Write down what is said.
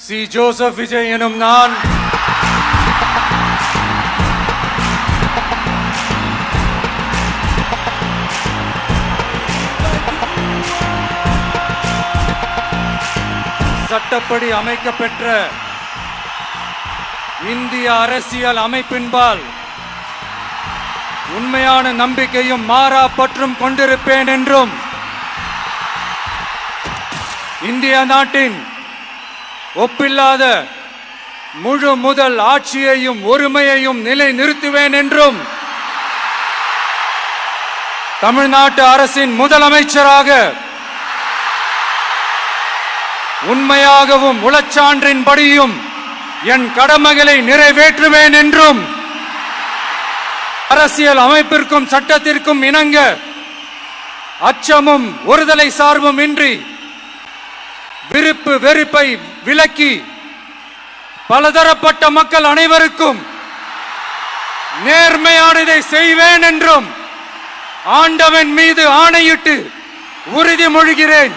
C. Joseph Vijay எனும் நான் சட்டப்படி அமைக்கப்பெற்ற இந்திய அரசியல் அமைப்பின்பால் உண்மையான நம்பிக்கையும் மாறா பற்றும் கொண்டிருப்பேன் என்றும் இந்திய நாட்டின் ஒப்பில்லாத முழு முதல் ஆட்சியையும் ஒருமையையும் நிலை நிறுத்துவேன் என்றும் தமிழ்நாட்டு அரசின் முதலமைச்சராக உண்மையாகவும் உளச்சான்றின்படியும் என் கடமைகளை நிறைவேற்றுவேன் என்றும் அரசியல் அமைப்பிற்கும் சட்டத்திற்கும் இணங்க அச்சமும் ஒருதலை சார்பும் இன்றி விருப்பு வெறுப்பை விலக்கி பலதரப்பட்ட மக்கள் அனைவருக்கும் நேர்மையானதை செய்வேன் என்றும் ஆண்டவன் மீது ஆணையிட்டு உறுதிமொழிகிறேன்.